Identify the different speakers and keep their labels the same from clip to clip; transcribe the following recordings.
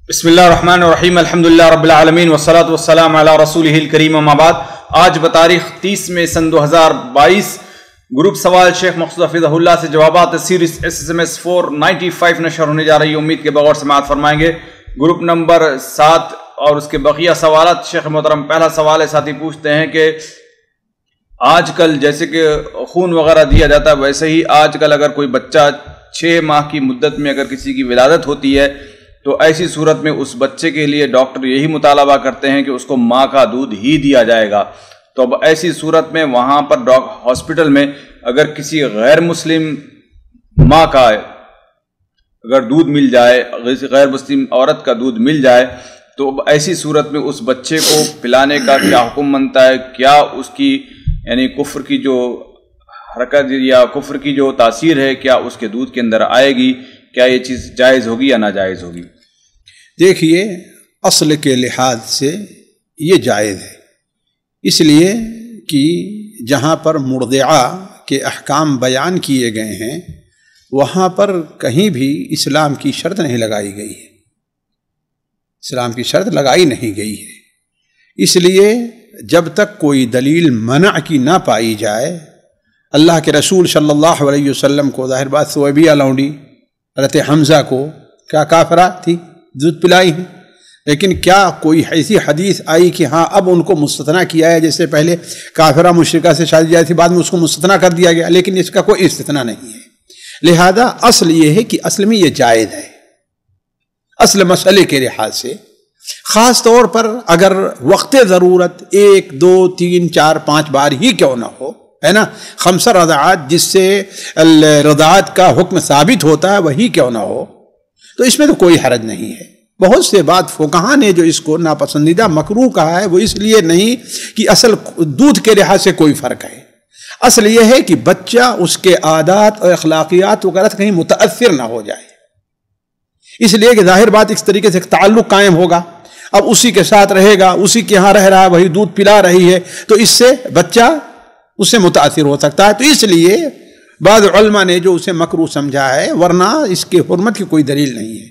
Speaker 1: بسم اللہ الرحمن الرحیم الحمدللہ رب العالمین والصلاة والسلام علی رسولہ الکریم اما بعد۔ آج بتاریخ 30 میں سن 2022 گروپ سوال شیخ مقصود حفظہ اللہ سے جوابات سیریز SMS 495 نشر ہونے جا رہی ہے۔ امید کے بغور سماعت فرمائیں گے۔ گروپ نمبر 7 اور اس کے بقیہ سوالات شیخ محترم۔ پہلا سوال ہے، ساتھی پوچھتے ہیں کہ آج کل جیسے کہ خون وغیرہ دیا جاتا ہے، ویسے ہی آج کل اگر کوئی بچہ 6 ماہ کی مدت میں اگر کسی کی ولادت ہوتی ہے تو ایسی صورت میں اس بچے کے لیے ڈاکٹر یہی مطالبہ کرتے ہیں کہ اس کو ماں کا دودھ ہی دیا جائے گا۔ تو اب ایسی صورت میں وہاں پر ہاسپٹل میں اگر کسی غیر مسلم ماں کا اگر دودھ مل جائے، غیر مسلم عورت کا دودھ مل جائے، تو اب ایسی صورت میں اس بچے کو پلانے کا کیا حکم بنتا ہے؟ کیا اس کی یعنی کفر کی جو حرکت یا کفر کی جو تاثیر ہے کیا اس کے دودھ کے اندر آئے گی؟ کیا یہ چیز جائز ہوگی یا ناجائز ہوگی؟
Speaker 2: دیکھیے، اصل کے لحاظ سے یہ جائز ہے، اس لیے کہ جہاں پر مرضعہ کے احکام بیان کیے گئے ہیں وہاں پر کہیں بھی اسلام کی شرط نہیں لگائی گئی ہے، اسلام کی شرط لگائی نہیں گئی ہے۔ اس لیے جب تک کوئی دلیل منع کی نہ پائی جائے، اللہ کے رسول صلی اللہ علیہ وسلم کو ظاہر بات سویبیہ لونڈی حضرت حمزہ کو کیا کافرہ تھی، دودھ پلائی ہیں، لیکن کیا کوئی ایسی حدیث آئی کہ ہاں اب ان کو مستثنیٰ کیا ہے؟ جیسے پہلے کافرہ مشرکہ سے شادی جائے تھی، بعد میں اس کو مستثنیٰ کر دیا گیا، لیکن اس کا کوئی استثناء نہیں ہے۔ لہذا اصل یہ ہے کہ اصل میں یہ جائز ہے، اصل مسئلے کے لحاظ سے۔ خاص طور پر اگر وقت ضرورت 1 2 3 4 5 بار ہی کیوں نہ ہو، ہے نا، 5 رضاعات جس سے رضاعت کا حکم ثابت ہوتا ہے وہی کیوں نہ ہو، تو اس میں تو کوئی حرج نہیں ہے۔ بہت سے بات فقہا نے جو اس کو ناپسندیدہ مکروہ کہا ہے وہ اس لیے نہیں کہ اصل دودھ کے لحاظ سے کوئی فرق ہے، اصل یہ ہے کہ بچہ اس کے عادات اور اخلاقیات وغیرہ کہیں متاثر نہ ہو جائے، اس لیے کہ ظاہر بات اس طریقے سے تعلق قائم ہوگا، اب اسی کے ساتھ رہے گا، اسی کے ہاں رہ رہا ہے، وہی دودھ پلا رہی ہے، تو اس سے بچہ اس سے متاثر ہو سکتا ہے۔ تو اس لیے بعض علماء نے جو اسے مکروہ سمجھا ہے، ورنہ اس کے حرمت کی کوئی دلیل نہیں ہے۔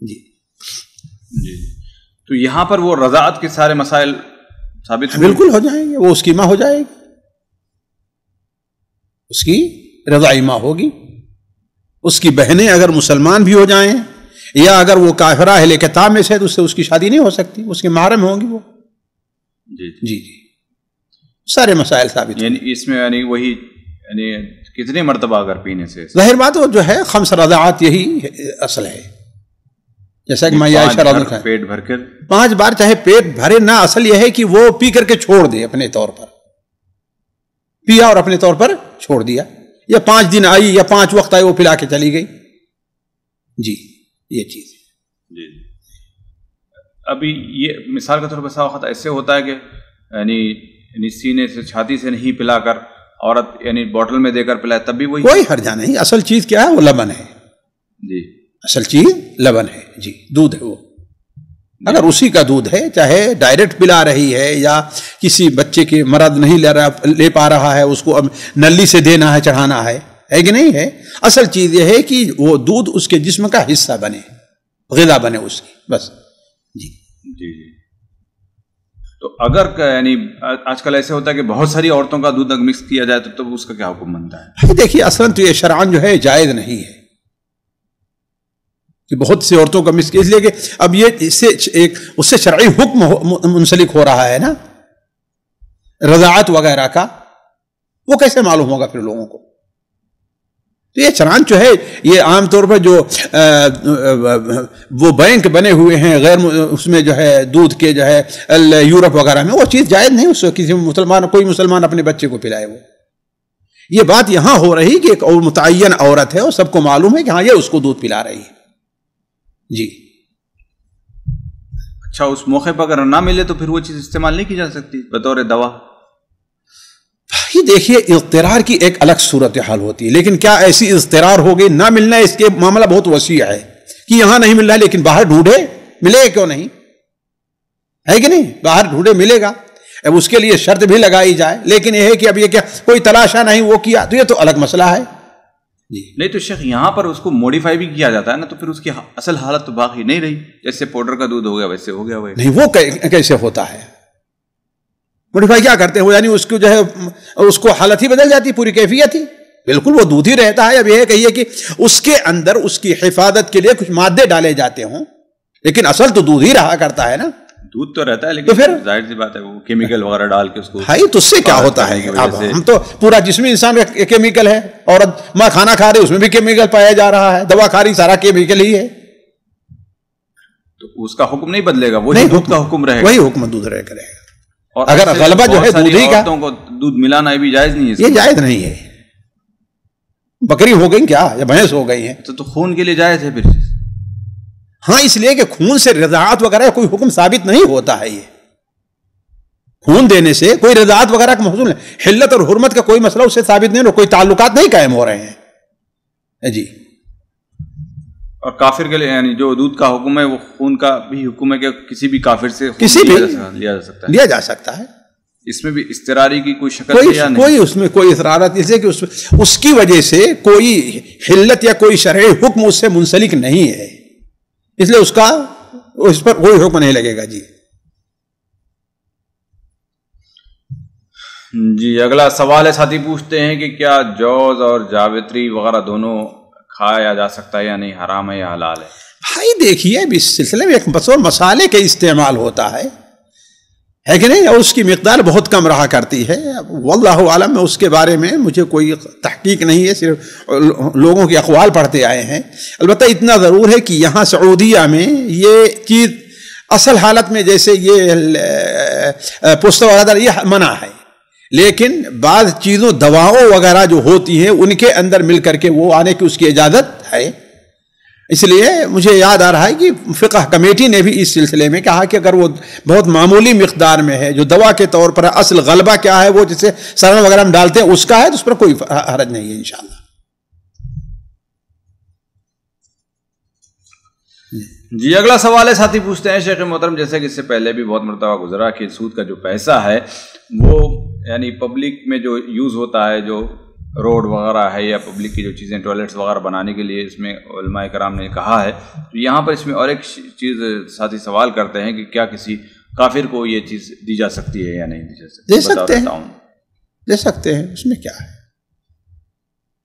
Speaker 2: جی
Speaker 1: تو یہاں پر وہ رضاعت کے سارے مسائل ثابت
Speaker 2: بالکل ہو جائیں گے، وہ اس کی ماں ہو جائے گی، اس کی رضاعی ماں ہوگی۔ اس کی بہنیں اگر مسلمان بھی ہو جائیں یا اگر وہ کافرہ اہل کتاب میں سے تو اس سے اس کی شادی نہیں ہو سکتی، اس کے محرم ہوں گی وہ۔ جی سارے مسائل ثابت،
Speaker 1: یعنی اس میں یعنی وہی یعنی کتنے مرتبہ اگر پینے سے؟
Speaker 2: ظاہر بات وہ جو ہے 5 رضاعات یہی اصل ہے، جیسا کہ میں
Speaker 1: پیٹ بھر کر
Speaker 2: 5 بار، چاہے پیٹ بھرے نہ، اصل یہ ہے کہ وہ پی کر کے چھوڑ دے، اپنے طور پر پیا اور اپنے طور پر چھوڑ دیا، یا 5 دن آئی یا 5 وقت آئی وہ پلا کے چلی گئی۔ جی یہ چیز
Speaker 1: جی ابھی یہ مثال کے طور پر بسا وقت ایسے ہوتا ہے کہ یعنی سینے سے چھاتی سے نہیں پلا کر عورت یعنی بوٹل میں دے کر پلائے تب بھی وہی
Speaker 2: کوئی حرجہ نہیں۔ اصل چیز کیا ہے؟ وہ لبن ہے۔
Speaker 1: جی
Speaker 2: اصل چیز لبن ہے، جی دودھ ہے وہ۔ اگر اسی کا دودھ ہے، چاہے ڈائریکٹ پلا رہی ہے یا کسی بچے کے مرض نہیں لے پا رہا ہے، اس کو اب نلی سے دینا ہے، چڑھانا ہے کہ نہیں ہے، اصل چیز یہ ہے کہ وہ دودھ اس کے جسم کا حصہ بنے، غذا بنے اس کی، بس۔ جی
Speaker 1: جی جی تو اگر یعنی آج کل ایسے ہوتا ہے کہ بہت ساری عورتوں کا دودھ مکس کیا جائے تو تب اس کا کیا حکم بنتا ہے؟
Speaker 2: دیکھیے، اصلاً تو یہ شرعاً جو ہے جائز نہیں ہے کہ بہت سی عورتوں کا مکس، اس لیے کہ اب یہ اس سے شرعی حکم منسلک ہو رہا ہے نا، رضاعت وغیرہ کا، وہ کیسے معلوم ہوگا پھر لوگوں کو؟ تو یہ چنان جو ہے یہ عام طور پر جو وہ بینک بنے ہوئے ہیں غیر اس میں جو ہے دودھ کے جو ہے یورپ وغیرہ میں، وہ چیز جائز نہیں اس کو کسی مسلمان، کوئی مسلمان اپنے بچے کو پلائے۔ وہ یہ بات یہاں ہو رہی کہ ایک متعین عورت ہے اور سب کو معلوم ہے کہ ہاں یہ اس کو دودھ پلا رہی ہے۔ جی
Speaker 1: اچھا، اس موقع پر اگر نہ ملے تو پھر وہ چیز استعمال نہیں کی جا سکتی بطور دوا؟
Speaker 2: دیکھیے، اضطرار کی ایک الگ صورتحال ہوتی ہے، لیکن کیا ایسی اضطرار ہوگی؟ نہ ملنا اس کے معاملہ بہت وسیع ہے کہ یہاں نہیں مل رہا ہے لیکن باہر ڈھونڈے ملے گا، کیوں نہیں ہے کہ نہیں؟ باہر ڈھونڈے ملے گا، اب اس کے لیے شرط بھی لگائی جائے، لیکن یہ ہے کہ اب یہ کیا کوئی تلاشا نہیں وہ کیا، تو یہ تو الگ مسئلہ ہے۔ جی
Speaker 1: نہیں تو شیخ یہاں پر اس کو موڈیفائی بھی کیا جاتا ہے نا، تو پھر اس کی اصل حالت تو باقی نہیں رہی، جیسے پاؤڈر کا دودھ ہو گیا ویسے ہو گیا وہ.
Speaker 2: نہیں، وہ کیسے ہوتا ہے؟ موڈیفائی کیا کرتے ہیں وہ؟ یعنی اس کو جو ہے اس کو حالت ہی بدل جاتی، پوری کیفیت ہی. بالکل وہ دودھ ہی رہتا ہے. اب یہ کہیے کہ اس کے اندر اس کی حفاظت کے لیے کچھ مادے ڈالے جاتے ہوں، لیکن اصل تو دودھ ہی رہا کرتا ہے نا.
Speaker 1: دودھ تو رہتا ہے لیکن
Speaker 2: تو پھر
Speaker 1: ظاہر سی بات ہے وہ کیمیکل وغیرہ ڈال کے اس کو.
Speaker 2: ہائی تو اس سے کیا ہوتا ہے؟ اب ہم تو پورا جسم انسان کا کیمیکل ہے. عورت ماں کھانا کھا رہی اس میں بھی کیمیکل پایا جا رہا ہے، دوا کھا رہی سارا کیمیکل ہی ہے.
Speaker 1: تو اس کا حکم نہیں بدلے گا، وہی دودھ کا حکم رہے گا،
Speaker 2: وہی حکم دودھ رہ کرے گا.
Speaker 1: اور
Speaker 2: اگر غلبہ جو ہے دودھ ہی کا،
Speaker 1: عورتوں کو دودھ ملانا بھی جائز نہیں ہے.
Speaker 2: یہ جائز نہیں ہے. بکری ہو گئی کیا یا بھینس ہو گئی ہے
Speaker 1: تو خون کے لیے جائز ہے پھر.
Speaker 2: ہاں اس لیے کہ خون سے رضاعت وغیرہ کوئی حکم ثابت نہیں ہوتا ہے. یہ خون دینے سے کوئی رضاعت وغیرہ کا محصول نہیں. حلت اور حرمت کا کوئی مسئلہ اس سے ثابت نہیں، کوئی تعلقات نہیں قائم ہو رہے ہیں. جی
Speaker 1: اور کافر کے لیے یعنی جو دودھ کا حکم ہے وہ خون کا بھی حکم ہے کہ کسی بھی کافر سے
Speaker 2: کسی بھی
Speaker 1: لیا جا سکتا ہے. اس میں بھی استراری کی کوئی شکل ہے یا نہیں؟
Speaker 2: کوئی اس میں کوئی اصرارات اس لیے کہ اس کی وجہ سے کوئی حلت یا کوئی شرعی حکم اس سے منسلک نہیں ہے، اس لیے اس پر کوئی حکم نہیں لگے گا.
Speaker 1: جی اگلا سوال ہے، ساتھی پوچھتے ہیں کہ کیا جوز اور جاوتری وغیرہ دونوں کھایا جا سکتا ہے یا نہیں، حرام ہے یا حلال ہے؟
Speaker 2: بھائی دیکھیے اب اس سلسلے میں ایک بطور مسالے کا استعمال ہوتا ہے کہ نہیں، اور اس کی مقدار بہت کم رہا کرتی ہے. واللہ عالم میں اس کے بارے میں مجھے کوئی تحقیق نہیں ہے، صرف لوگوں کے اقوال پڑھتے آئے ہیں. البتہ اتنا ضرور ہے کہ یہاں سعودیہ میں یہ چیز اصل حالت میں جیسے یہ پوستہ وغیرہ یہ منع ہے، لیکن بعض چیزوں دواؤں وغیرہ جو ہوتی ہیں ان کے اندر مل کر کے وہ آنے کی اس کی اجازت ہے. اس لیے مجھے یاد آ رہا ہے کہ فقہ کمیٹی نے بھی اس سلسلے میں کہا کہ اگر وہ بہت معمولی مقدار میں ہے، جو دوا کے طور پر اصل غلبہ کیا ہے وہ جسے سالن وغیرہ میں ڈالتے ہیں اس کا ہے، تو اس پر کوئی حرج نہیں ہے انشاءاللہ.
Speaker 1: جی اگلا سوال ہے، ساتھی پوچھتے ہیں شیخ محترم جیسے کہ اس سے پہلے بھی بہت مرتبہ گزرا کہ سود کا جو پیسہ ہے وہ یعنی پبلک میں جو یوز ہوتا ہے، جو روڈ وغیرہ ہے یا پبلک کی جو چیزیں ٹوائلٹس وغیرہ بنانے کے لیے، اس میں علماء کرام نے کہا ہے. تو یہاں پر اس میں اور ایک چیز ساتھی سوال کرتے ہیں کہ کیا کسی کافر کو یہ چیز دی جا سکتی ہے یا نہیں دی جا سکتی؟
Speaker 2: دے سکتے ہیں، اس میں کیا ہے.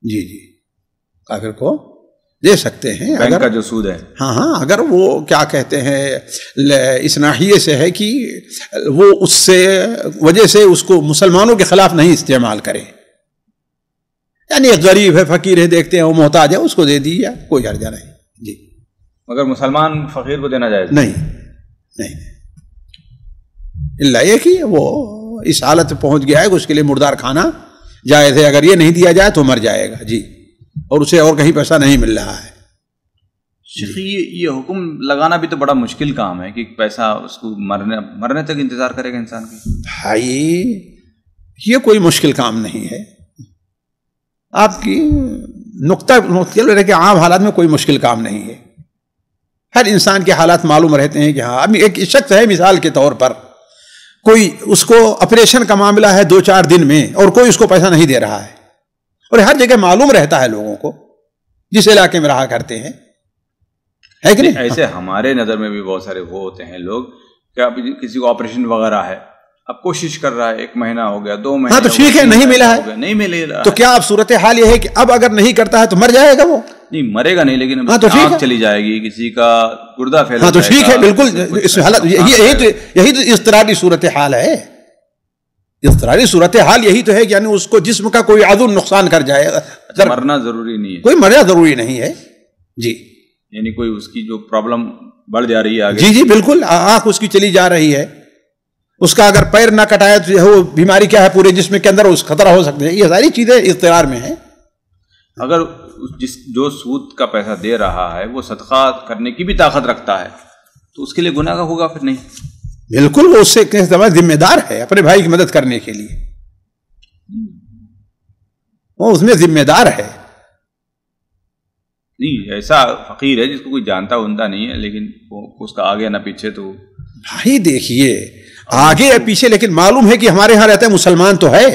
Speaker 2: جی کافر کو دے سکتے ہیں.
Speaker 1: بینک کا جو سود ہے،
Speaker 2: ہاں اگر وہ کیا کہتے ہیں اس ناحیے سے ہے کہ وہ اس سے وجہ سے اس کو مسلمانوں کے خلاف نہیں استعمال کرے، یعنی غریب ہے، فقیر ہے، دیکھتے ہیں وہ محتاج ہے، اس کو دے دیا، کوئی حرج نہیں. جی
Speaker 1: مگر مسلمان فقیر کو دینا جائز
Speaker 2: نہیں اللہ یہ کہ وہ اس حالت پہنچ گیا ہے کہ اس کے لیے مردار کھانا جائز ہے. اگر یہ نہیں دیا جائے تو مر جائے گا. جی اور اسے اور کہیں پیسہ نہیں مل رہا ہے.
Speaker 1: یہ حکم لگانا بھی تو بڑا مشکل کام ہے کہ پیسہ اس کو مرنے تک انتظار کرے گا انسان کی.
Speaker 2: بھائی یہ کوئی مشکل کام نہیں ہے. آپ کی نقطہ کہ عام حالات میں کوئی مشکل کام نہیں ہے. ہر انسان کے حالات معلوم رہتے ہیں کہ ہاں ابھی ایک شخص ہے مثال کے طور پر، کوئی اس کو آپریشن کا معاملہ ہے 2-4 دن میں اور کوئی اس کو پیسہ نہیں دے رہا ہے، اور ہر جگہ معلوم رہتا ہے لوگوں کو جس علاقے میں رہا کرتے ہیں، ہے کہ نہیں؟
Speaker 1: ایسے ہمارے نظر میں بھی بہت سارے وہ ہوتے ہیں لوگ کہ اب کسی کو آپریشن وغیرہ ہے، اب کوشش کر رہا ہے، 1 مہینہ ہو گیا، 2 مہینے،
Speaker 2: ہاں تو ٹھیک ہے، نہیں ملا ہے،
Speaker 1: نہیں ملے گا، تو
Speaker 2: کیا اب صورتحال یہ ہے کہ اب اگر نہیں کرتا ہے تو مر جائے گا؟ وہ
Speaker 1: نہیں مرے گا نہیں، لیکن
Speaker 2: آنکھ
Speaker 1: چلی جائے گی، کسی کا گردہ پھیل،
Speaker 2: ہاں تو ٹھیک ہے، بالکل اس حالت یہی تو اضطراری صورتحال ہے. اضطراری صورتحال یہی تو ہے کہ یعنی اس کو جسم کا کوئی عضو نقصان کر جائے گا.
Speaker 1: مرنا ضروری نہیں ہے،
Speaker 2: کوئی مرنا ضروری نہیں ہے. جی
Speaker 1: یعنی کوئی اس کی جو پرابلم بڑھ جا رہی ہے آگے،
Speaker 2: جی بالکل، آنکھ اس کی چلی جا رہی ہے، اس کا اگر پیر نہ کٹائے تو وہ بیماری کیا ہے پورے جسم کے اندر اس خطرہ ہو سکتے ہیں. یہ ساری چیزیں اضطرار میں ہیں.
Speaker 1: اگر جو سود کا پیسہ دے رہا ہے وہ صدقہ کرنے کی بھی طاقت رکھتا ہے تو اس کے لیے گناہ ہوگا پھر؟ نہیں، بالکل،
Speaker 2: وہ اس سے ذمہ دار ہے اپنے بھائی کی مدد کرنے کے لیے، وہ اس میں ذمہ دار ہے.
Speaker 1: نہیں ایسا فقیر ہے جس کو کوئی جانتا وانتا نہیں ہے، لیکن اس کا آگے نہ پیچھے، تو
Speaker 2: بھائی دیکھیے آگے یا پیچھے، لیکن معلوم ہے کہ ہمارے ہاں رہتا ہے مسلمان تو ہے،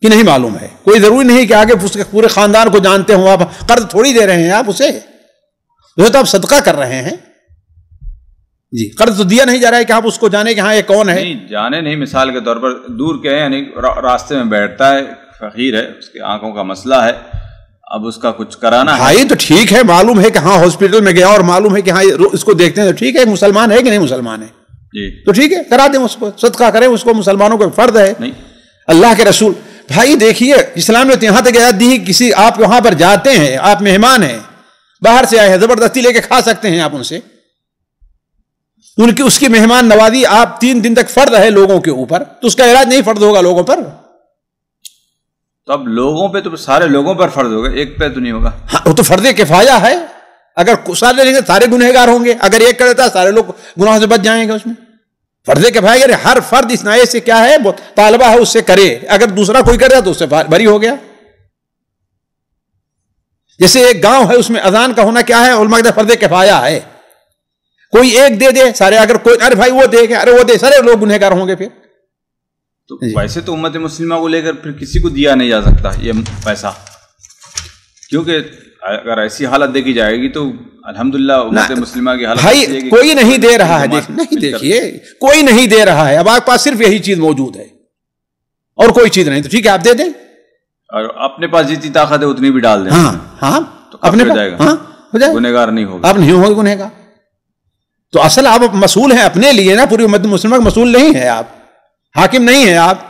Speaker 2: کہ نہیں معلوم ہے؟ کوئی ضروری نہیں کہ آگے اس کے پورے خاندان کو جانتے ہوں آپ، قرض تھوڑی دے رہے ہیں آپ اسے، وہ تو آپ صدقہ کر رہے ہیں جی، قرض تو دیا نہیں جا رہا ہے کہ آپ اس کو جانے کہ ہاں یہ کون ہے،
Speaker 1: نہیں جانے نہیں، مثال کے طور پر دور کے ہیں، یعنی راستے میں بیٹھتا ہے، فقیر ہے، اس کی آنکھوں کا مسئلہ ہے، اب اس کا کچھ کرانا ہے،
Speaker 2: ہاں تو ٹھیک ہے، معلوم ہے کہ ہاں ہاسپٹل میں گیا اور معلوم ہے کہ ہاں اس کو دیکھتے ہیں تو ٹھیک ہے، مسلمان ہے کہ نہیں مسلمان ہے
Speaker 1: جی
Speaker 2: تو ٹھیک ہے، کرا دیں اس کو، صدقہ کریں اس کو، مسلمانوں کا فرض ہے۔
Speaker 1: نہیں
Speaker 2: اللہ کے رسول بھائی دیکھیے اسلام نے تو یہاں تک اجازت دی، کسی آپ وہاں پر جاتے ہیں، آپ مہمان ہیں، باہر سے آئے ہیں، زبردستی لے کے کھا سکتے ہیں آپ ان سے، ان کی اس کی مہمان نوازی آپ 3 دن تک فرض ہے لوگوں کے اوپر، تو اس کا علاج نہیں فرض ہوگا لوگوں پر؟
Speaker 1: تو اب لوگوں پہ تو سارے لوگوں پر فرض ہوگا، ایک پہ تو نہیں ہوگا۔
Speaker 2: ہاں وہ تو فرض کفایہ ہے، اگر سارے لیں گے سارے گنہگار ہوں گے، اگر ایک کر دیتا ہے سارے لوگ گناہوں سے بچ جائیں گے اس میں۔ فرض کفایہ یعنی ہر فرد اس نائے سے کیا ہے طالبہ ہے اس سے کرے، اگر دوسرا کوئی کرے تو اس سے بری ہو گیا۔ جیسے ایک گاؤں ہے اس میں اذان کا ہونا کیا ہے، علماء کہتے ہیں فرض کفایہ ہے، کوئی ایک دے دے سارے، اگر کوئی ارے بھائی وہ دے گا، ارے وہ دے، سارے لوگ گنہگار ہوں گے پھر۔
Speaker 1: تو ویسے تو امت مسلمہ کو لے کر پھر کسی کو دیا نہیں جا سکتا یہ پیسہ، کیونکہ اگر ایسی حالت دیکھی جائے گی تو الحمدللہ امت مسلمہ کی حالت
Speaker 2: بھائی کوئی نہیں دے رہا ہے، نہیں دیکھیے کوئی نہیں دے رہا ہے، اب آپ کے پاس صرف یہی چیز موجود ہے اور کوئی چیز نہیں، تو ٹھیک ہے آپ دے دیں،
Speaker 1: اور اپنے پاس جتنی طاقت ہے اتنی بھی ڈال دیں،
Speaker 2: ہاں ہاں
Speaker 1: تو
Speaker 2: اپنے
Speaker 1: ہو جائے گا،
Speaker 2: ہاں ہو جائے،
Speaker 1: گنہگار نہیں ہوگا،
Speaker 2: آپ نہیں ہوگا گنہگار۔ تو اصل آپ مسئول ہیں اپنے لیے نا، پوری امت مسلمہ کا مسئول نہیں ہے آپ، حاکم نہیں ہیں آپ،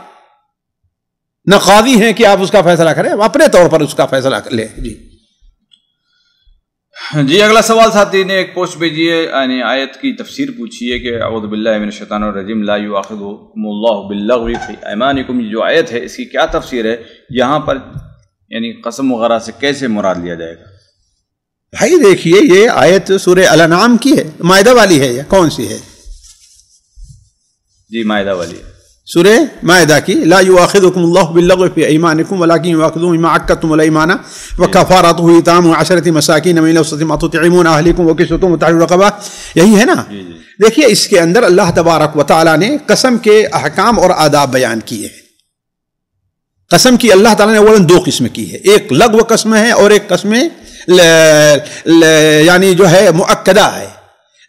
Speaker 2: نہ قاضی ہیں کہ آپ اس کا فیصلہ کریں، اپنے طور پر اس کا فیصلہ لیں جی۔
Speaker 1: جی اگلا سوال ساتھی نے ایک پوسٹ بھیجی ہے، یعنی آیت کی تفسیر پوچھی ہے کہ اعوذ باللہ من الشیطان الرجیم لا یؤاخذکم اللہ باللغو فی ایمانکم، یہ جو آیت ہے اس کی کیا تفسیر ہے، یہاں پر یعنی قسم وغیرہ سے کیسے مراد لیا جائے گا؟
Speaker 2: بھائی دیکھیے یہ آیت سورہ الانعام کی ہے، مائدہ والی ہے یا کون سی ہے؟
Speaker 1: جی مائدہ والی ہے،
Speaker 2: سورہ مائدہ کی، لا یؤاخذکم اللہ باللغو فی ایمانکم ولکن یؤاخذکم بما عقدتم الایمان وکفارته اطعام 10 مساکین من اوسط ما تطعمون اہلکم وکسوتهم وتحرير رقبہ، یہی ہے نا؟ دیکھیے اس کے اندر اللہ تبارک و تعالی نے قسم کے احکام اور آداب بیان کیے ہیں۔ قسم کی اللہ تعالی نے اولاً 2 قسم کی ہے، ایک لغو قسم ہے اور ایک قسم یعنی جو ہے مؤکدہ ہے۔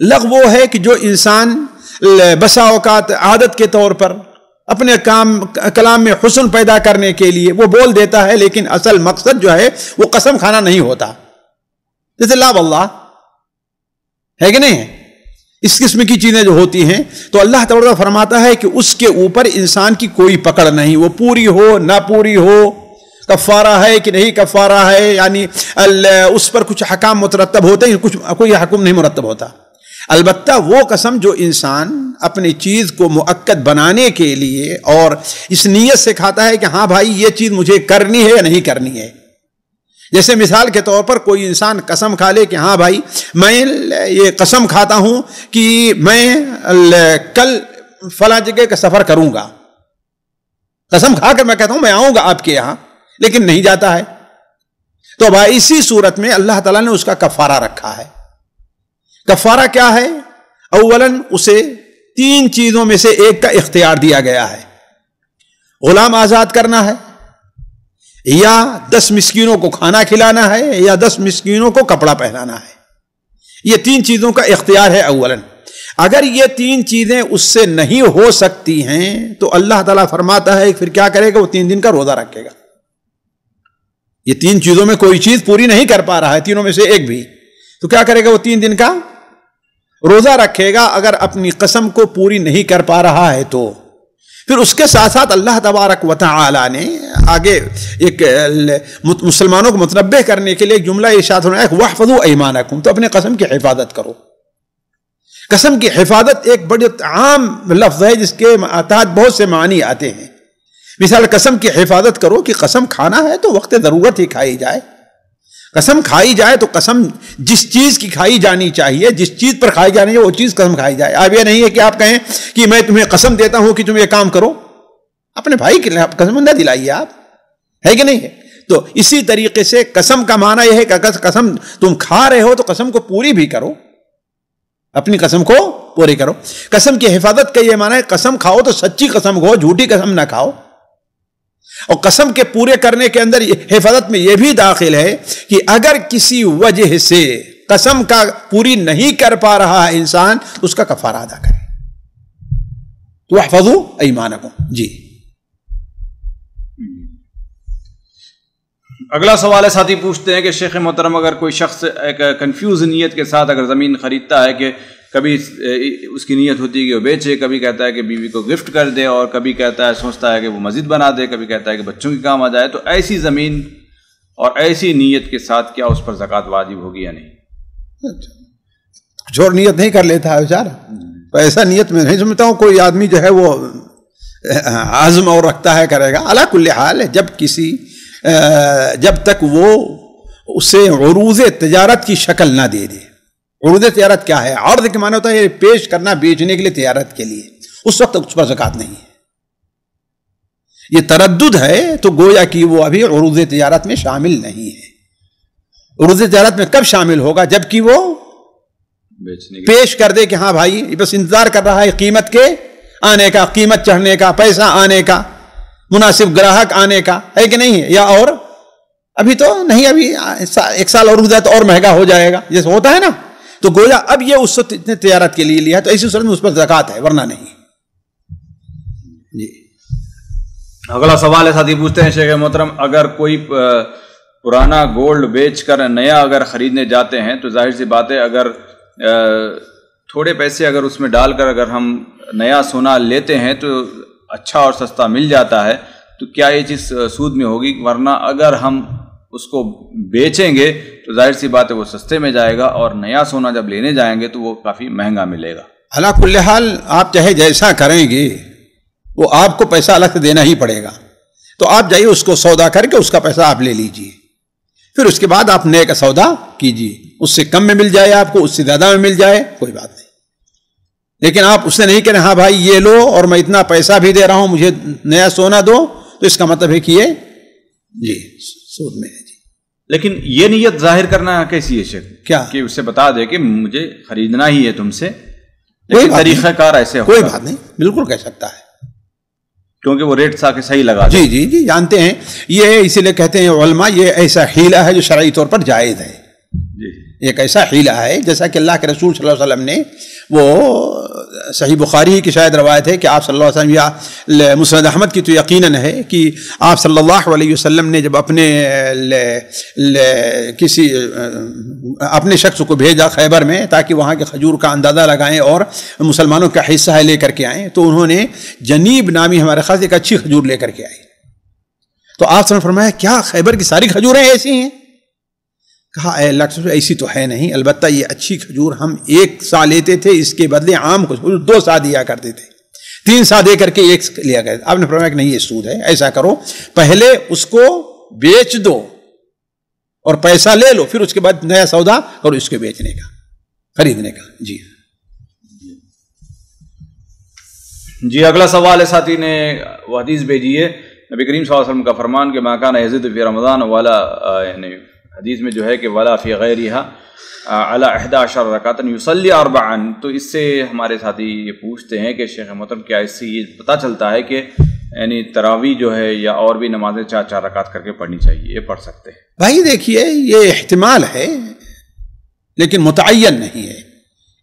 Speaker 2: لغو وہ ہے کہ جو انسان بسا اوقات عادت کے طور پر اپنے کلام میں حسن پیدا کرنے کے لیے وہ بول دیتا ہے، لیکن اصل مقصد جو ہے وہ قسم کھانا نہیں ہوتا، جیسے لا واللہ ہے کہ نہیں ہے، اس قسم کی چیزیں جو ہوتی ہیں تو اللہ تعالیٰ فرماتا ہے کہ اس کے اوپر انسان کی کوئی پکڑ نہیں، وہ پوری ہو نہ پوری ہو، کفارہ ہے کہ نہیں کفارہ ہے، یعنی اس پر کچھ حکام مترتب ہوتے ہیں، کچھ کوئی حکم نہیں مرتب ہوتا۔ البتہ وہ قسم جو انسان اپنی چیز کو مؤکد بنانے کے لیے اور اس نیت سے کھاتا ہے کہ ہاں بھائی یہ چیز مجھے کرنی ہے یا نہیں کرنی ہے، جیسے مثال کے طور پر کوئی انسان قسم کھا لے کہ ہاں بھائی میں یہ قسم کھاتا ہوں کہ میں کل فلاں جگہ کا سفر کروں گا، قسم کھا کر میں کہتا ہوں میں آؤں گا آپ کے یہاں، لیکن نہیں جاتا ہے، تو بھائی اسی صورت میں اللہ تعالیٰ نے اس کا کفارہ رکھا ہے۔ کفارہ کیا ہے؟ اولاً اسے 3 چیزوں میں سے ایک کا اختیار دیا گیا ہے، غلام آزاد کرنا ہے، یا 10 مسکینوں کو کھانا کھلانا ہے، یا 10 مسکینوں کو کپڑا پہنانا ہے۔ یہ 3 چیزوں کا اختیار ہے اولاً۔ اگر یہ 3 چیزیں اس سے نہیں ہو سکتی ہیں تو اللہ تعالیٰ فرماتا ہے پھر کیا کرے گا، وہ 3 دن کا روزہ رکھے گا۔ یہ 3 چیزوں میں کوئی چیز پوری نہیں کر پا رہا ہے، تینوں میں سے ایک بھی، تو کیا کرے گا، وہ 3 دن کا روزہ رکھے گا۔ اگر اپنی قسم کو پوری نہیں کر پا رہا ہے تو پھر اس کے ساتھ ساتھ اللہ تبارک و تعالی نے آگے ایک مسلمانوں کو متنبہ کرنے کے لیے ایک جملہ ارشاد ہونا ہے، وَاحْفَظُوا أَيْمَانَكُمْ، تو اپنے قسم کی حفاظت کرو۔ قسم کی حفاظت ایک بڑی عام لفظ ہے جس کے تحت بہت سے معنی آتے ہیں۔ مثال قسم کی حفاظت کرو کہ قسم کھانا ہے تو وقت ضرورت ہی کھائی جائے، قسم کھائی جائے تو قسم جس چیز کی کھائی جانی چاہیے، جس چیز پر کھائی جانی ہے وہ چیز قسم کھائی جائے۔ اب یہ نہیں ہے کہ آپ کہیں کہ میں تمہیں قسم دیتا ہوں کہ تم یہ کام کرو، اپنے بھائی کے لیے قسم نہ دلائیے آپ، ہے کہ نہیں ہے؟ تو اسی طریقے سے قسم کا معنی یہ ہے کہ اگر قسم تم کھا رہے ہو تو قسم کو پوری بھی کرو، اپنی قسم کو پوری کرو۔ قسم کی حفاظت کا یہ معنی ہے قسم کھاؤ تو سچی قسم کھاؤ، جھوٹی قسم نہ کھاؤ۔ اور قسم کے پورے کرنے کے اندر حفاظت میں یہ بھی داخل ہے کہ اگر کسی وجہ سے قسم کا پوری نہیں کر پا رہا ہے انسان، اس کا کفارہ ادا کرے. تو احفظوا ایمانکم. جی
Speaker 1: اگلا سوال ہے، ساتھی پوچھتے ہیں کہ شیخ محترم اگر کوئی شخص ایک کنفیوز نیت کے ساتھ اگر زمین خریدتا ہے، کہ کبھی اس کی نیت ہوتی ہے کہ وہ بیچے، کبھی کہتا ہے کہ بیوی کو گفٹ کر دے، اور کبھی کہتا ہے سوچتا ہے کہ وہ مسجد بنا دے، کبھی کہتا ہے کہ بچوں کے کام آ جائے، تو ایسی زمین اور ایسی نیت کے ساتھ کیا اس پر زکوٰۃ واجب ہوگی یا نہیں؟
Speaker 2: کچھ اور نیت نہیں کر لیتا ہے بیچارہ، تو ایسا نیت میں نہیں سمجھتا ہوں کوئی آدمی جو ہے وہ عزم اور رکھتا ہے کرے گا. علی کل حال جب تک وہ اسے عروض تجارت کی شکل نہ دے دے. عروض تجارت کیا ہے؟ عرض کے معنی ہوتا ہے پیش کرنا بیچنے کے لیے، تجارت کے لیے، اس وقت اس پر زکوٰۃ نہیں ہے. یہ تردد ہے تو گویا کہ وہ ابھی عروض تجارت میں شامل نہیں ہے. عروض تجارت میں کب شامل ہوگا؟ جب کہ وہ پیش کر دے کہ ہاں بھائی بس انتظار کر رہا ہے قیمت کے آنے کا، قیمت چڑھنے کا، پیسہ آنے کا، مناسب گراہک آنے کا، ہے کہ نہیں ہے؟ یا اور ابھی تو نہیں، ابھی 1 سال اور گزرا تو اور مہنگا ہو جائے گا، جیسے ہوتا ہے نا. تو گویا اب یہ اس وقت اتنے تجارت کے لیے لیا ہے، تو ایسی صورت میں اس پر زکوٰۃ ہے، ورنہ نہیں. جی
Speaker 1: اگلا سوال ہے، ساتھی پوچھتے ہیں شیخ محترم اگر کوئی پرانا گولڈ بیچ کر نیا اگر خریدنے جاتے ہیں، تو ظاہر سی بات ہے اگر تھوڑے پیسے اگر اس میں ڈال کر اگر ہم نیا سونا لیتے ہیں تو اچھا اور سستا مل جاتا ہے، تو کیا یہ چیز سود میں ہوگی؟ ورنہ اگر ہم اس کو بیچیں گے تو ظاہر سی بات ہے وہ سستے میں جائے گا، اور نیا سونا جب لینے جائیں گے تو وہ کافی مہنگا ملے گا.
Speaker 2: علی کل حال آپ چاہے جیسا کریں گے وہ آپ کو پیسہ الگ سے دینا ہی پڑے گا. تو آپ جائیے اس کو سودا کر کے اس کا پیسہ آپ لے لیجئے، پھر اس کے بعد آپ نئے کا سودا کیجئے. اس سے کم میں مل جائے آپ کو، اس سے زیادہ میں مل جائے، کوئی بات نہیں. لیکن آپ اس سے نہیں کہنا ہاں بھائی یہ لو اور میں اتنا پیسہ بھی دے رہا ہوں، مجھے نیا سونا دو، تو اس کا مطلب ہے کہ یہ جی سود میں ہے. جی
Speaker 1: لیکن یہ نیت ظاہر کرنا کیسی ہے شیخ؟
Speaker 2: کیا
Speaker 1: کہ اسے بتا دے کہ مجھے خریدنا ہی ہے تم سے،
Speaker 2: کوئی
Speaker 1: طریقہ کار ایسے ہوگا؟
Speaker 2: کوئی بات نہیں، بالکل کہہ سکتا ہے، کیونکہ
Speaker 1: وہ ریٹ سا کے صحیح لگا.
Speaker 2: جی جی جی جانتے ہیں یہ، اسی لیے کہتے ہیں علماء یہ ایسا حیلہ ہے جو شرعی طور پر جائز ہے. ایک ایسا حیلہ ہے جیسا کہ اللہ کے رسول صلی اللہ علیہ وسلم نے، وہ صحیح بخاری کی شاید روایت ہے کہ آپ صلی اللہ علیہ وسلم، یا مسند احمد کی تو یقیناً ہے کہ آپ صلی اللہ علیہ وسلم نے جب کسی اپنے شخص کو بھیجا خیبر میں تاکہ وہاں کے کھجور کا اندازہ لگائیں اور مسلمانوں کا حصہ لے کر کے آئیں، تو انہوں نے جنیب نامی ہمارے خاص ایک اچھی کھجور لے کر کے آئے. تو آپ صلی اللہ علیہ وسلم نے فرمایا کیا خیبر کی ساری کھجوریں ایسی ہیں؟ کہا اے اللہ کے رسول ایسی تو ہے نہیں، البتہ یہ اچھی کھجور ہم 1 سا لیتے تھے، اس کے بدلے عام کھجور 2 سا دیا کرتے تھے، 3 سا دے کر کے 1 لیا کرتے تھے. آپ نے فرمایا کہ نہیں یہ سود ہے. ایسا کرو پہلے اس کو بیچ دو اور پیسہ لے لو، پھر اس کے بعد نیا سودا اور اس کے بیچنے کا، خریدنے کا.
Speaker 1: جی اگلا سوال ہے، ساتھی نے وہ حدیث بھیجی ہے نبی کریم صلی اللہ علیہ وسلم کا فرمان کہ ما کان یزید فی رمضان والا، یعنی حدیث میں جو ہے کہ ولا فی غیرہا علی 11 رکعۃ یصلی 4. تو اس سے ہمارے ساتھی یہ پوچھتے ہیں کہ شیخ محترم کیا اس سے یہ پتہ چلتا ہے کہ یعنی تراویح جو ہے یا اور بھی نمازیں 4 رکعت کر کے پڑھنی چاہیے، یہ پڑھ سکتے ہیں؟
Speaker 2: بھائی دیکھیے یہ احتمال ہے لیکن متعین نہیں ہے.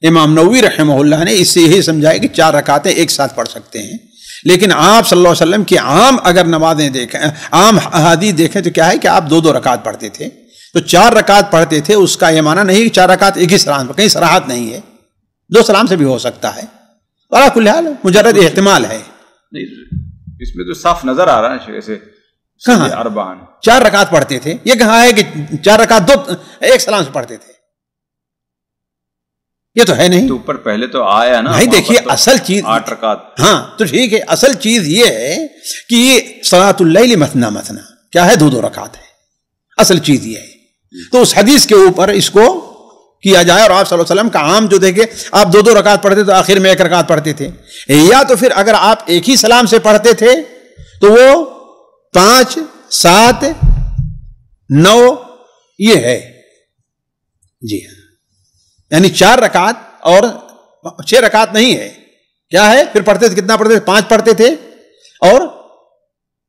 Speaker 2: امام نووی رحمہ اللہ نے اس سے یہی سمجھایا کہ 4 رکعتیں ایک ساتھ پڑھ سکتے ہیں، لیکن آپ صلی اللہ علیہ وسلم کی عام اگر نمازیں دیکھیں، عام احادیث دیکھیں تو کیا ہے کہ آپ 2 رکعت پڑھتے تھے. تو 4 رکعت پڑھتے تھے، اس کا یہ معنی نہیں کہ 4 رکعت ایک ہی سلام پر، کہیں صراحت نہیں ہے، 2 سلام سے بھی ہو سکتا ہے. اور کل حال مجرد احتمال ہے.
Speaker 1: اس میں تو صاف نظر آ رہا ہے جیسے
Speaker 2: کہاں 4 رکعت پڑھتے تھے، یہ کہاں ہے کہ 4 رکعت 2 ایک سلام سے پڑھتے تھے؟ یہ تو ہے نہیں.
Speaker 1: تو اوپر پہلے تو آیا نا.
Speaker 2: نہیں دیکھیے اصل چیز
Speaker 1: 8 رکعت.
Speaker 2: ہاں تو ٹھیک ہے، اصل چیز یہ ہے کہ یہ صلاۃ اللیل مثنی مثنی کیا ہے، 2 رکعت ہے. اصل چیز یہ ہے. تو اس حدیث کے اوپر اس کو کیا جائے، اور آپ صلی اللہ علیہ وسلم کا عام جو دیکھے آپ 2 رکعت پڑھتے تو آخر میں 1 رکعت پڑھتے تھے، یا تو پھر اگر آپ ایک ہی سلام سے پڑھتے تھے تو وہ 5 7 9 یہ ہے. جی ہاں، یعنی 4 رکعت اور 6 رکعت نہیں ہے. کیا ہے پھر پڑھتے تھے، کتنا پڑھتے تھے؟ 5 پڑھتے تھے اور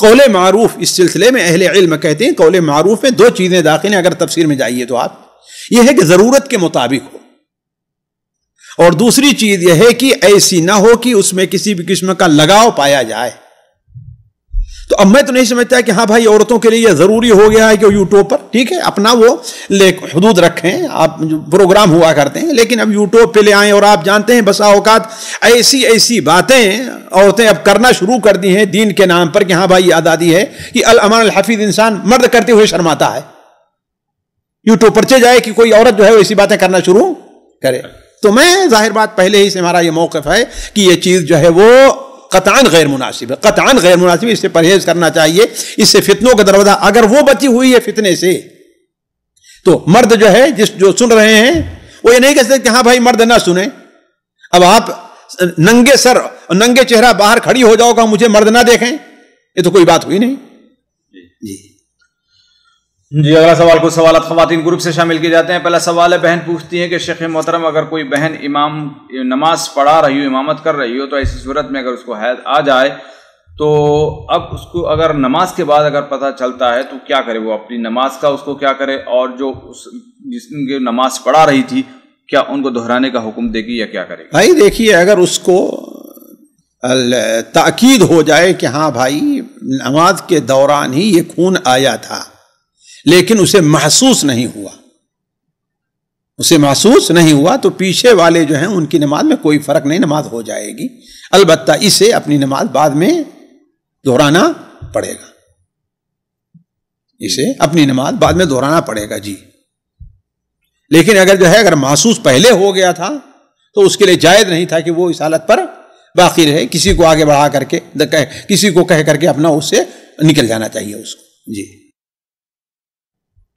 Speaker 2: قول معروف اس سلسلے میں اہل علم کہتے ہیں قول معروف میں دو چیزیں داخل ہیں، اگر تفسیر میں جائیے تو آپ، یہ ہے کہ ضرورت کے مطابق ہو، اور دوسری چیز یہ ہے کہ ایسی نہ ہو کہ اس میں کسی بھی قسم کا لگاؤ پایا جائے۔ تو اب میں تو نہیں سمجھتا کہ ہاں بھائی عورتوں کے لیے یہ ضروری ہو گیا ہے کہ وہ یوٹیوب پر، ٹھیک ہے اپنا وہ حدود رکھیں، آپ پروگرام ہوا کرتے ہیں، لیکن اب یوٹیوب پہ لے آئیں، اور آپ جانتے ہیں بسا اوقات ایسی باتیں عورتیں اب کرنا شروع کر دی ہیں دین کے نام پر کہ ہاں بھائی یاد آتی ہے کہ الامان الحفیظ انسان مرد کرتے ہوئے شرماتا ہے، یوٹیوب پر چلے جائے کہ کوئی عورت جو ہے ایسی باتیں کرنا شروع کرے۔ تو میں ظاہر بات پہلے ہی سے ہمارا یہ موقف ہے کہ یہ چیز جو ہے وہ قطعاً غیر مناسب ہے، قطعاً غیر مناسب ہے، اس سے پرہیز کرنا چاہیے، اس سے فتنوں کا دروازہ اگر وہ بچی ہوئی ہے فتنے سے، تو مرد جو ہے جو سن رہے ہیں وہ یہ نہیں کہہ سکتے کہ ہاں بھائی مرد نہ سنیں۔ اب آپ ننگے سر اور ننگے چہرہ باہر کھڑی ہو جاؤ گا مجھے مرد نہ دیکھیں، یہ تو کوئی بات ہوئی نہیں۔
Speaker 1: جی اگلا سوال، کچھ سوالات خواتین گروپ سے شامل کیے جاتے ہیں۔ پہلا سوال ہے، بہن پوچھتی ہیں کہ شیخ محترم اگر کوئی بہن امام نماز پڑھا رہی ہو، امامت کر رہی ہو، تو ایسی صورت میں اگر اس کو حیض آ جائے تو اب اس کو اگر نماز کے بعد اگر پتہ چلتا ہے تو کیا کرے؟ وہ اپنی نماز کا اس کو کیا کرے، اور جو جس کی نماز پڑھا رہی تھی کیا ان کو دہرانے کا حکم دے گی یا کیا کرے گی؟
Speaker 2: بھائی دیکھیے، اگر اس کو تاکید ہو جائے کہ ہاں بھائی نماز کے دوران ہی یہ خون آیا تھا لیکن اسے محسوس نہیں ہوا، تو پیچھے والے جو ہیں ان کی نماز میں کوئی فرق نہیں، نماز ہو جائے گی، البتہ اسے اپنی نماز بعد میں دہرانا پڑے گا، جی۔ لیکن اگر محسوس پہلے ہو گیا تھا تو اس کے لیے جائز نہیں تھا کہ وہ اس حالت پر باقی رہے، کسی کو آگے بڑھا کر کے کسی کو کہہ کر کے اپنا اس سے نکل جانا چاہیے اس کو، جی۔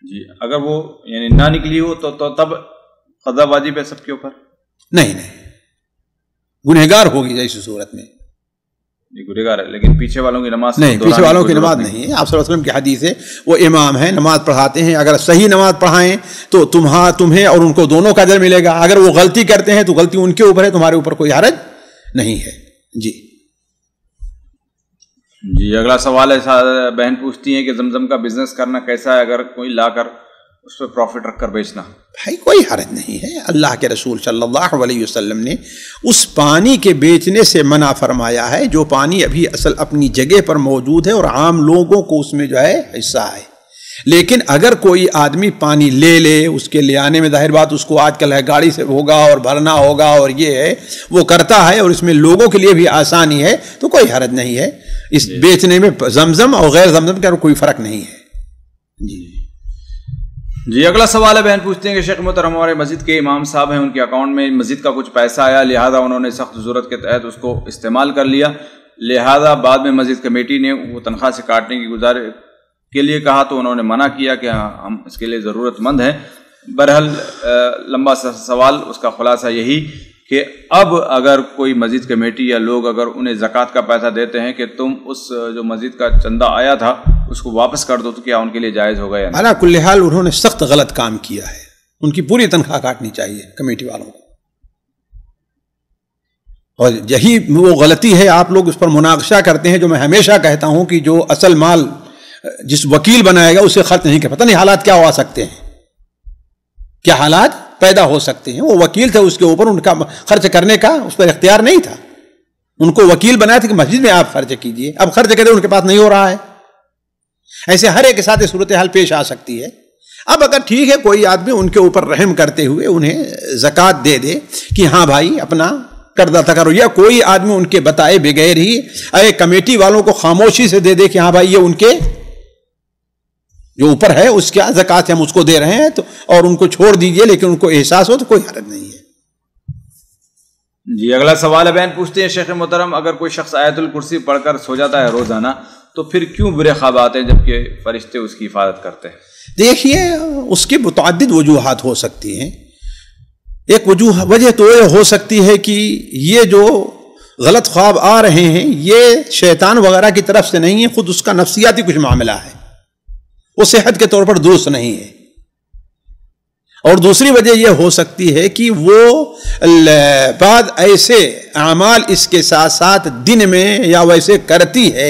Speaker 1: جی اگر وہ یعنی نہ نکلی ہو تو تب قضا واجب ہے سب کے اوپر؟
Speaker 2: نہیں، گنہگار ہوگی ایسی صورت میں،
Speaker 1: گنہگار ہے، لیکن پیچھے والوں کی نماز
Speaker 2: نہیں، پیچھے والوں کی نماز نہیں ہے۔ آپ صلی اللہ علیہ وسلم کی حدیث ہے، وہ امام ہیں نماز پڑھاتے ہیں، اگر صحیح نماز پڑھائیں تو تمہیں اور ان کو دونوں کا اجر ملے گا، اگر وہ غلطی کرتے ہیں تو غلطی ان کے اوپر ہے، تمہارے اوپر کوئی حرج نہیں ہے، جی۔
Speaker 1: جی اگلا سوال ہے، بہن پوچھتی ہیں کہ زمزم کا بزنس کرنا کیسا ہے، اگر کوئی لا کر اس پہ پروفٹ رکھ کر بیچنا؟
Speaker 2: بھائی کوئی حرج نہیں ہے، اللہ کے رسول صلی اللہ علیہ وسلم نے اس پانی کے بیچنے سے منع فرمایا ہے جو پانی ابھی اصل اپنی جگہ پر موجود ہے اور عام لوگوں کو اس میں جو ہے حصہ ہے، لیکن اگر کوئی آدمی پانی لے اس کے لے آنے میں ظاہر بات اس کو آج کل ہے گاڑی سے ہوگا اور بھرنا ہوگا اور یہ ہے وہ کرتا ہے اور اس میں لوگوں کے لیے بھی آسانی ہے، تو کوئی حرج نہیں ہے اس بیچنے میں، زمزم اور غیر زمزم کا کوئی فرق نہیں ہے،
Speaker 1: جی اگلا سوال ہے، بہن پوچھتے ہیں کہ شیخ محترم ہمارے مسجد کے امام صاحب ہیں، ان کے اکاؤنٹ میں مسجد کا کچھ پیسہ آیا، لہذا انہوں نے سخت ضرورت کے تحت اس کو استعمال کر لیا، لہذا بعد میں مسجد کمیٹی نے وہ تنخواہ سے کاٹنے کی گزارش کے لیے کہا تو انہوں نے منع کیا کہ ہم اس کے لیے ضرورت مند ہیں۔ بہرحال لمبا سوال، اس کا خلاصہ یہی کہ اب اگر کوئی مسجد کمیٹی یا لوگ اگر انہیں زکوٰۃ کا پیسہ دیتے ہیں کہ تم اس جو مسجد کا چندہ آیا تھا اس کو واپس کر دو، تو کیا ان کے لیے جائز ہوگا یا نہیں؟
Speaker 2: علی کل حال انہوں نے سخت غلط کام کیا ہے، ان کی پوری تنخواہ کاٹنی چاہیے کمیٹی والوں کو، اور یہی وہ غلطی ہے، آپ لوگ اس پر مناقشہ کرتے ہیں، جو میں ہمیشہ کہتا ہوں کہ جو اصل مال جس وکیل بنائے گا اسے خرچ نہیں کر، پتہ نہیں حالات کیا ہو سکتے ہیں، کیا حالات پیدا ہو سکتے ہیں، وہ وکیل تھے، اس کے اوپر ان کا خرچ کرنے کا اس پر اختیار نہیں تھا، ان کو وکیل بنایا تھا کہ مسجد میں آپ خرچ کیجئے، اب خرچ کرتے ان کے پاس نہیں ہو رہا ہے، ایسے ہر ایک کے ساتھ صورتحال پیش آ سکتی ہے۔ اب اگر ٹھیک ہے کوئی آدمی ان کے اوپر رحم کرتے ہوئے انہیں زکوٰۃ دے دے کہ ہاں بھائی اپنا قرض ادا کرو، یا کوئی آدمی ان کے بتائے بغیر ہی کمیٹی والوں کو خاموشی سے دے دے کہ ہاں بھائی یہ ان کے جو اوپر ہے اس کا زکوٰۃ ہم اس کو دے رہے ہیں تو اور ان کو چھوڑ دیجئے، لیکن ان کو احساس ہو تو کوئی حرج نہیں ہے۔
Speaker 1: جی اگلا سوال ہے، بہن پوچھتے ہیں شیخ محترم اگر کوئی شخص آیت الکرسی پڑھ کر سو جاتا ہے روزانہ تو پھر کیوں برے خواب آتے ہیں جبکہ فرشتے اس کی حفاظت کرتے ہیں؟
Speaker 2: دیکھیے اس کی متعدد وجوہات ہو سکتی ہیں، ایک وجہ تو یہ ہو سکتی ہے کہ یہ جو غلط خواب آ رہے ہیں یہ شیطان وغیرہ کی طرف سے نہیں ہے، خود اس کا نفسیاتی کچھ معاملہ ہے، وہ صحت کے طور پر درست نہیں ہے، اور دوسری وجہ یہ ہو سکتی ہے کہ وہ بعض ایسے اعمال اس کے ساتھ ساتھ دن میں یا ویسے کرتی ہے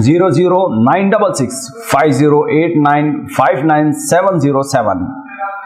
Speaker 1: 009665089595707।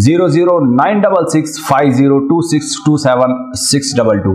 Speaker 1: 009665026272622।